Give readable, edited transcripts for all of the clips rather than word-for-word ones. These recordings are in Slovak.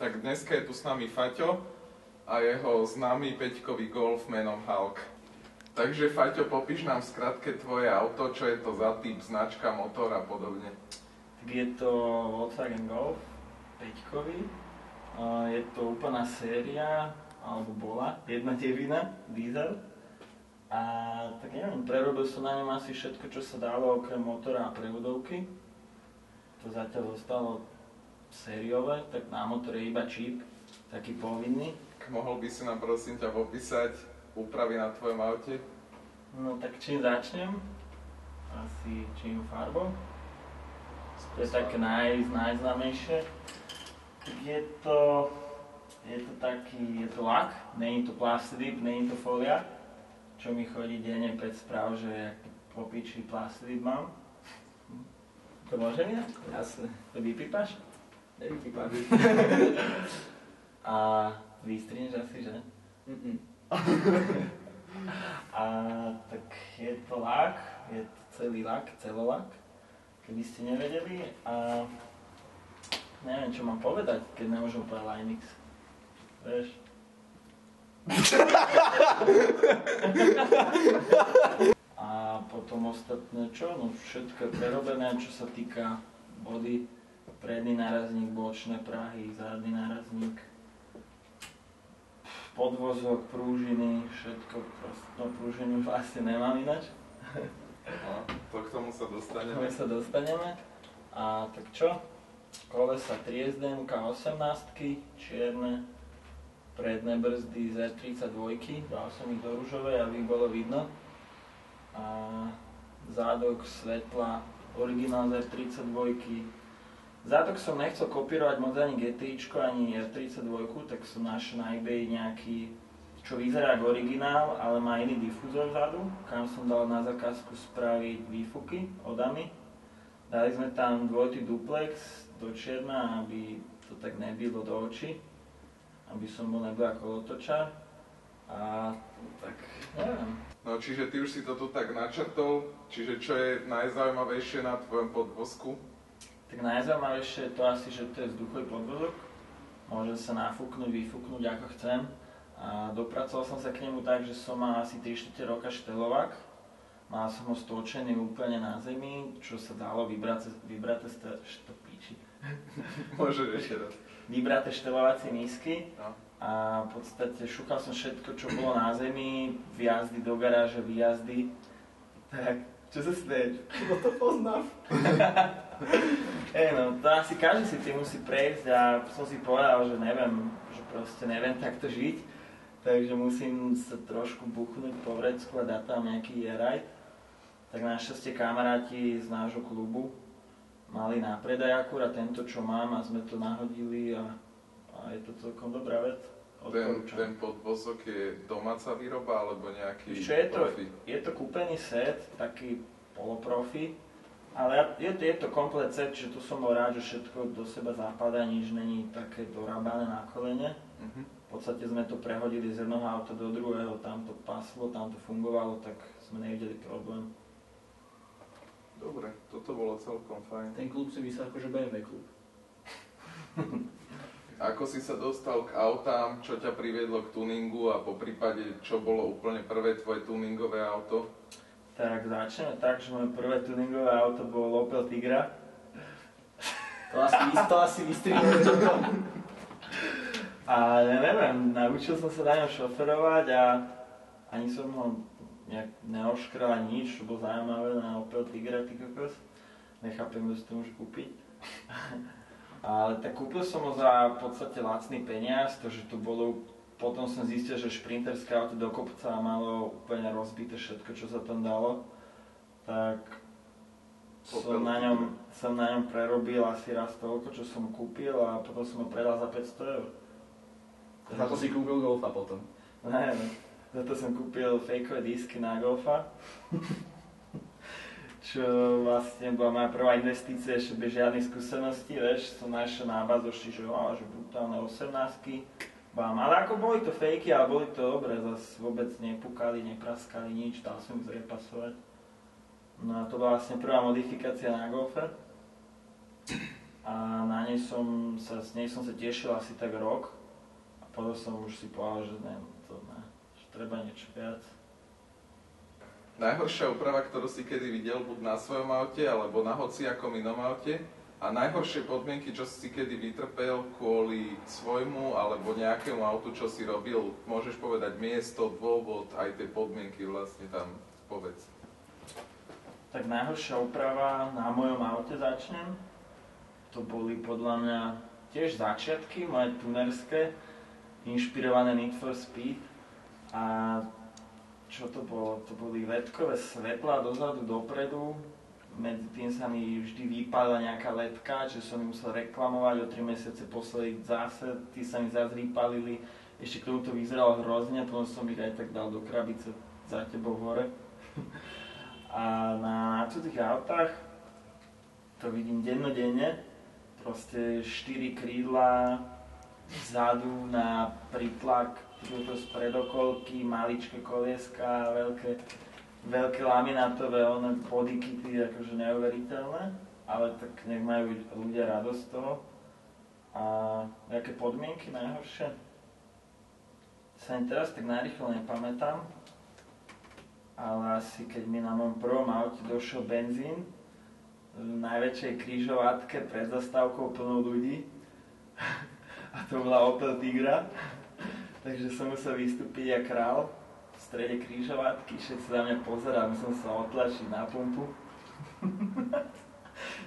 Tak dneska je tu s nami Faťo a jeho známy peťkový Golf menom Hulk. Takže Faťo, popíš nám v skratke tvoje auto, čo je to za typ, značka, motor a podobne. Tak je to Volkswagen Golf peťkový. Je to úplná séria, alebo bola, jedna devina, diesel. A tak neviem, prerobil som na ňom asi všetko, čo sa dalo okrem motora a prevodovky. To zatiaľ zostalo sériové, tak na motore je iba čip, taký povinný. Mohol by si nám prosím ťa popísať úpravy na tvojom aute? No tak čím začnem? Asi čím farbou? To je také najznámejšie. Je to lak, není to plastidip, není to folia, čo mi chodí denne 5 správ, že po piči plastidip mám. To môžem ja? Jasne. To vypípaš? Nevypípam. A vystrihneš asi, že? A tak je to lak, je to celý lak, celolak, keby ste nevedeli. A neviem, čo mám povedať, keď nemôžem povedať Linux. Vieš? A potom ostatné čo? No všetko je prerobené, čo sa týka body. Predný nárazník, bočné prahy, zadný nárazník, podvozok, prúžiny, všetko proste. No prúžinu vlastne nemám ináč. No, to k tomu sa dostaneme. A tak čo? Kolesa 3SDM 18, čierne, predné brzdy Z32, dal som ich do ružovej, aby ich bolo vidno. A zádok, svetla, originál Z32. Zádok som nechcel kopírovať moc ani GTIčko, ani R32, tak som našiel na eBay nejaký, čo vyzerá ako originál, ale má iný difúzor vzadu, kam som dal na zákazku spraviť výfuky od AMI. Dali sme tam dvojitý duplex do čierna, aby to tak nebilo do očí, aby som bol nebol ako otočár. A tak, neviem. No čiže ty už si to tu tak načrtol, čiže čo je najzaujímavejšie na tvojom podvozku? Tak najzaujímavejšie je to asi, že to je vzduchový podvozok. Môžem sa nafúknuť, vyfúknuť ako chcem. A dopracoval som sa k nemu tak, že som mal asi 3/4 roka štelovák. Mal som ho stočený úplne na zemi, čo sa dalo vybraté štelovacie misky. No. A v podstate šúkal som všetko, čo bolo na zemi, vjazdy do garáže, výjazdy. Tak, čo sa smeješ? No to poznám. No, to asi každý si tým musí prejsť a som si povedal, že neviem takto žiť. Takže musím sa trošku buchnúť po vrecku a dať tam nejaký ride. Tak našťastie kamaráti z nášho klubu mali na predaj akurát tento, čo mám, a sme to nahodili a je to celkom dobrá vec. Ten podvozok je domáca výroba alebo nejaký profi? Je to kúpený set, taký poloprofi, ale je to komplet set, čiže tu som bol rád, že všetko do seba zapadá, nič není také dorábané na kolene. V podstate sme to prehodili z jednoho auta do druhého, tam to paslo, tam to fungovalo, tak sme nevideli problém. Dobre, toto bolo celkom fajn. Ten klub si myslel akože BMW klub. Ako si sa dostal k autám, čo ťa priviedlo k tuningu a po prípade, čo bolo úplne prvé tvoje tuningové auto? Tak začneme tak, že moje prvé tuningové auto bolo Opel Tigra. To asi vystrihneme toto. A neviem, naučil som sa na ňom šoferovať a ani som ho nejak neoškrel ani nič, čo bolo zaujímavé na Opel Tigra, ty kokos. Nechápem, kto si to môže kúpiť. Ale tak kúpil som ho za v podstate lacný peniaz, takže to bolo, potom som zistil, že šprinterské auto do kopca malo úplne rozbité všetko, čo sa tam dalo. Tak som na ňom prerobil asi raz toľko, čo som kúpil, a potom som ho predal za 500 €. Za to si kúpil Golfa potom? Ne, za to som kúpil fejkové disky na Golfa. Čo vlastne bola moja prvá investícia, ešte bez žiadnych skúseností, vieš, som našiel na bazoši, že brutálne 18-ky. Ale ako boli to fejky, ale boli to dobré, zase vôbec nepukali, nepraskali nič, dal som ich zrepasovať. No a to bola vlastne prvá modifikácia na Golfe. a z nej som sa tešil asi tak rok a potom som už si povedal, že že treba niečo viac. Najhoršia úprava, ktorú si kedy videl, buď na svojom aute, alebo na hociakom inom aute, a najhoršie podmienky, čo si kedy vytrpel kvôli svojmu alebo nejakému autu, čo si robil, môžeš povedať miesto, dôvod, aj tie podmienky vlastne tam povedz. Tak najhoršia úprava na mojom aute začnem. To boli podľa mňa tiež začiatky, moje tunerské, inšpirované Need for Speed. A čo to bolo? To boli ledkové svetlá dozadu, dopredu. Medzi tým sa mi vždy vypálila nejaká ledka, že som ju musel reklamovať, o 3 mesiace posledný zase, tí sa mi zase vypálili. Ešte k tomu to vyzeralo hrozne, potom som ich aj tak dal do krabice za tebou hore. A na cudzích autách to vidím dennodenne. Proste 4 krídla vzadu na pritlak, z predokolky, maličké kolieska, veľké laminátové bodykity, akože neuveriteľné, ale tak nech majú ľudia radosť z toho. A aké podmienky najhoršie? Sa ani teraz tak najrýchlo nepamätám, ale asi keď mi na mojom prvom aute došiel benzín, v najväčšej križovatke pred zastávkou plnou ľudí a to bola Opel Tigra, takže som musel vystúpiť jak král v strede križovatky, všetci za mňa pozerali, musel sa otlačiť na pumpu.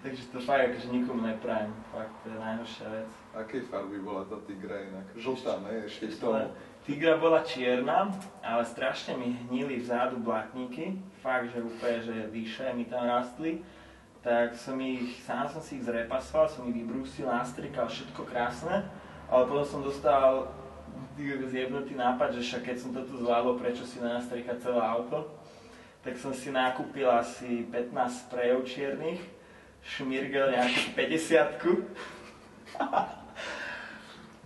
Takže to fakt akože nikomu neprajem, fakt to je najhoršia vec. Akej farby bola tá Tigra inak? Žltá, ne? Ešte k tomu. Tigra bola čierna, ale strašne mi hnili vzadu blatníky, fakt, že úplne, že vyše mi tam rastli. Tak sám som si ich zrepasoval, som ich vybrúsil, nastrikal, všetko krásne, ale potom som dostal zjebnutý nápad, že však keď som to tu zvládol, prečo si nastrikať celé auto, tak som si nakúpil asi 15 sprejov čiernych, šmirgel nejakú 50-ku.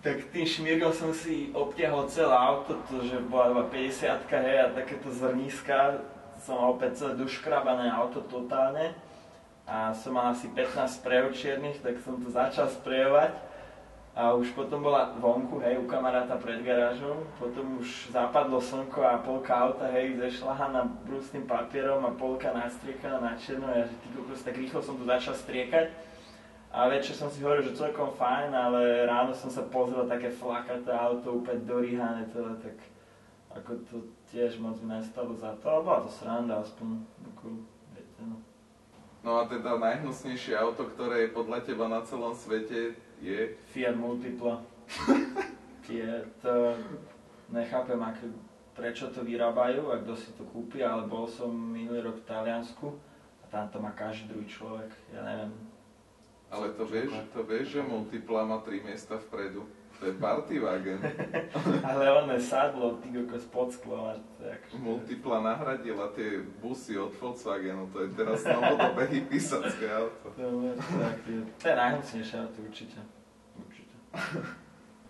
Tak tým šmirgom som si obtiahol celé auto, to že bola 50-ka, hej, a takéto zrníska, som opäť celé doškrabané auto totálne. A som mal asi 15 sprejov čiernych, tak som to začal sprejovať. A už potom bola vonku, hej, u kamaráta pred garážou. Potom už zapadlo slnko a polka auta, hej, zešľahaná brústnym papierom a polka nastriekaná na čierno. Ja, že ty kokos, tak rýchlo som to začal striekať. A večer som si hovoril, že celkom fajn, ale ráno som sa pozrel také flakaté auto, úplne dorýhané celé, tak ako to tiež moc mi nestalo za to. Ale bola to sranda, aspoň viete, no. No a teda najhnusnejšie auto, ktoré je podľa teba na celom svete, je? Fiat Multipla. To nechápem, prečo to vyrábajú a kto si to kúpi, ale bol som minulý rok v Taliansku a tam to má každý druhý človek, ja neviem. Ale to vieš, že Multipla má 3 miesta vpredu. To je partywagen. Ale on je sadlo, ty kokos pod sklom. Multipla nahradila tie busy od Volkswagenu, to je teraz novodobé hypisacké auto. To je najhnusnejšie auto, určite.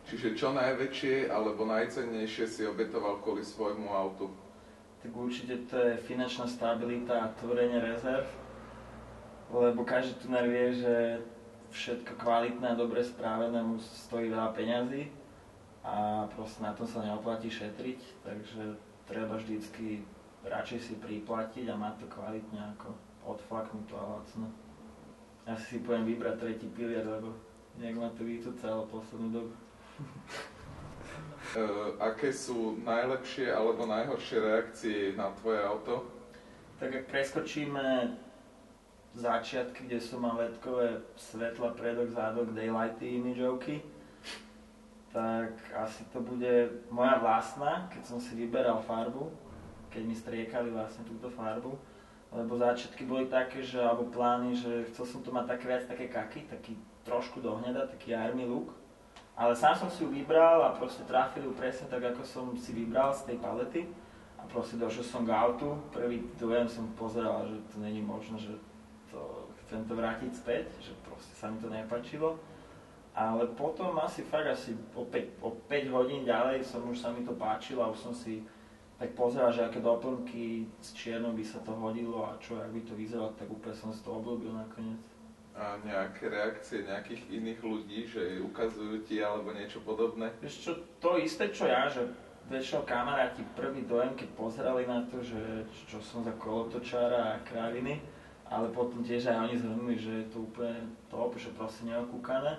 Čiže čo najväčšie alebo najcennejšie si obetoval kvôli svojmu autu? Tak určite to je finančná stabilita a tvorenie rezerv. Lebo každý tuner vie, že všetko kvalitné a dobre správené mu stojí veľa peňazí a proste na tom sa neoplatí šetriť, takže treba vždycky radšej si priplatiť a mať to kvalitne ako odflaknuté a lacno. Ja si poviem vybrať tretí pilier, lebo nejak ma to vytúcalo poslednú dobu. Aké sú najlepšie alebo najhoršie reakcie na tvoje auto? Tak ak preskočíme začiatky, kde som mal ledkové svetla predok, zádok, daylighty, imidžovky, tak asi to bude moja vlastná, keď som si vyberal farbu, keď mi striekali vlastne túto farbu, lebo začiatky boli také, že, alebo plány, že chcel som to mať také viac také kaky, taký trošku dohneda, taký army look, ale sám som si ju vybral a proste trafili ju presne tak, ako som si vybral z tej palety a proste došiel som k autu, prvý dojem som pozeral, že to není možné, že chcem to vrátiť späť, že proste sa mi to nepáčilo. Ale potom asi o 5 hodín ďalej už sa mi to páčilo a už som si tak pozeral, že aké doplnky s čiernou by sa to hodilo a čo, ak by to vyzeralo, tak úplne som si to obľúbil nakoniec. A nejaké reakcie nejakých iných ľudí, že ukazujú ti alebo niečo podobné? Vieš čo, to isté čo ja, že väčšinou kamaráti prvý dojem, keď pozerali na to, že čo som za kolotočára a kráviny, ale potom tiež aj oni zhrnuli, že je to úplne top, že proste neokúkané.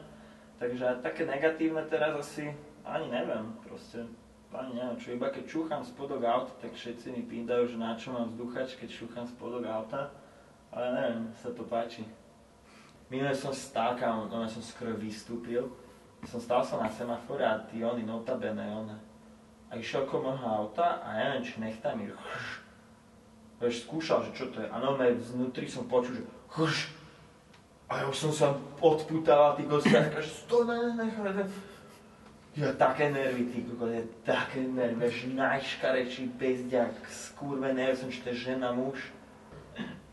Takže také negatívne teraz asi ani neviem, proste ani neviem čo, iba keď čúcham spodok auta, tak všetci mi pýtajú, že na čo mám vzduchač, keď čúcham spodok auta, ale neviem, sa to páči. Minulé som stál, som skoro vystúpil, stál som na semafore a tí oni notabene, a išiel okolo môjho auta a ja neviem, či nechta mi vieš, skúšal, že čo to je, a vnútri som počul, že a ja už som sa odpútal a tí kosťa, že to nechaj. Ja také nervy, ty kokos, také nervy, vieš, najškarečší bezďak, skurvený, ja som, či to je žena, muž.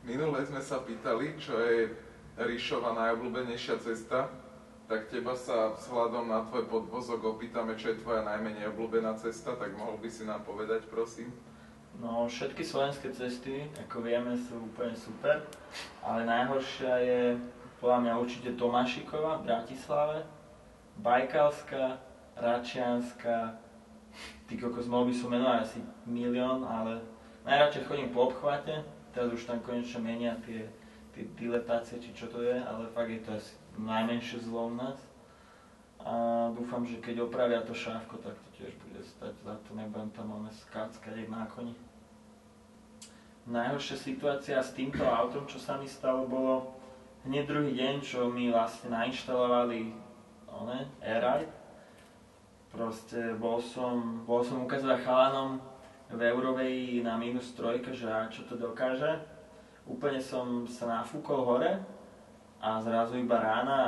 Minule sme sa pýtali, čo je Ríšova najobľúbenejšia cesta, tak teba sa vzhľadom na tvoj podvozok opýtame, čo je tvoja najmenej obľúbená cesta, tak mohol by si nám povedať, prosím? No, všetky slovenské cesty, ako vieme, sú úplne super, ale najhoršia je podľa mňa určite Tomášikova v Bratislave, Bajkalská, Račianska, ty kokos, mohol by som menovať asi milión, ale najradšej chodím po obchvate, teraz už tam konečne menia tie diletácie, či čo to je, ale fakt je to asi najmenšie zlo u nás. A dúfam, že keď opravia to šávko, tak to tiež bude stať za to, nebudem tam skáckať jak na koni. Najhoršia situácia s týmto autom, čo sa mi stalo, bolo hneď druhý deň, čo mi vlastne nainštalovali Airride. Proste bol som ukázať chalanom v Eurovej na -3, že čo to dokáže. Úplne som sa nafúkol hore a zrazu iba rána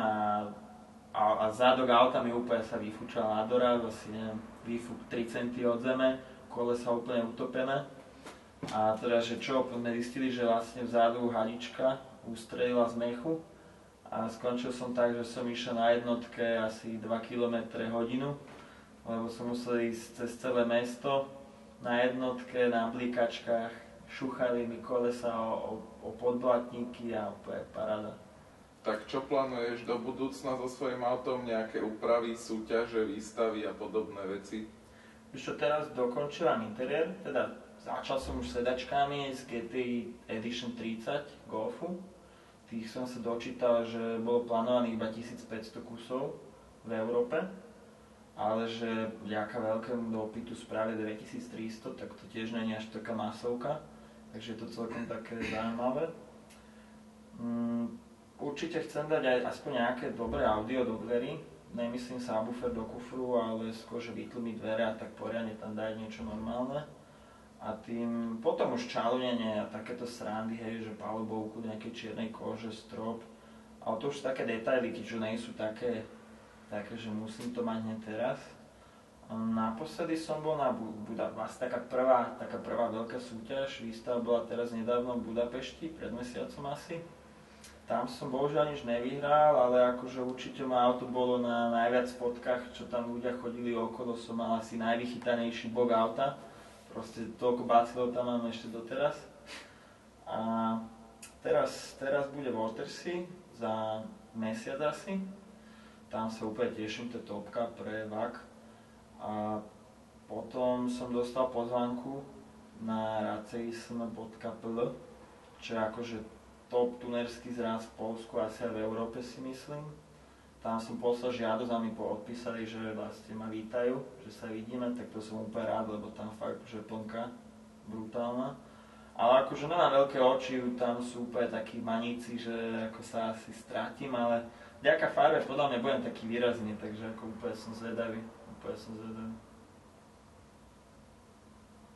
a zadok auta mi úplne sa vyfúčal na doraz, asi neviem, výfuk 3 cm od zeme, kolesa úplne utopené. A teda, že čo, sme zistili, že vlastne vzadu hadička ustrelila z mechu a skončil som tak, že som išiel na jednotke asi 2 km hodinu, lebo som musel ísť cez celé mesto na jednotke, na blikačkách, šuchali mi kolesa o podblatníky a úplne paráda. Tak čo plánuješ do budúcna so svojím autom? Nejaké úpravy, súťaže, výstavy a podobné veci? Už čo teraz dokončila interiér, teda začal som už sedačkami z GTI Edition 30 Golfu. Tých som sa dočítal, že bolo plánovaných iba 1500 kusov v Európe, ale že vďaka veľkému dopytu spravili 2300, tak to tiež nie je až taká masovka, takže je to celkom také zaujímavé. Určite chcem dať aj aspoň nejaké dobré audio do dverí, nemyslím subwoofer do kufru, ale skôr, že vytlmiť dvere a tak poriadne tam dať niečo normálne. A tým potom už čalunenie a takéto srandy, hej, že palubovku nejakej čiernej kože, strop. Ale to už sú také detailiky, čo nie sú také, že musím to mať hneď teraz. Naposledy som bol na vlastne taká prvá veľká súťaž, výstava bola teraz nedávno v Budapešti, pred mesiacom asi. Tam som bohužiaľ nič nevyhral, ale akože určite ma auto bolo na najviac fotkách, čo tam ľudia chodili okolo, som mal asi najvychytanejší bok auta. Proste toľko bacilov tam mám ešte doteraz. A teraz bude Watersea za mesiac asi. Tam sa úplne teším, to je topka pre VAK. A potom som dostal pozvánku na raceism.pl, čo je akože top tunerský zraz v Polsku, asi aj v Európe si myslím. Tam som poslal žiadosť a mi odpísali, že vlastne ma vítajú, že sa vidíme, tak to som úplne rád, lebo tam fakt že plnka brutálna. Ale akože nemám veľké oči, tam sú úplne takí maníci, že ako sa asi strátim, ale vďaka farbe podľa mňa budem taký výrazný, takže ako úplne som zvedavý.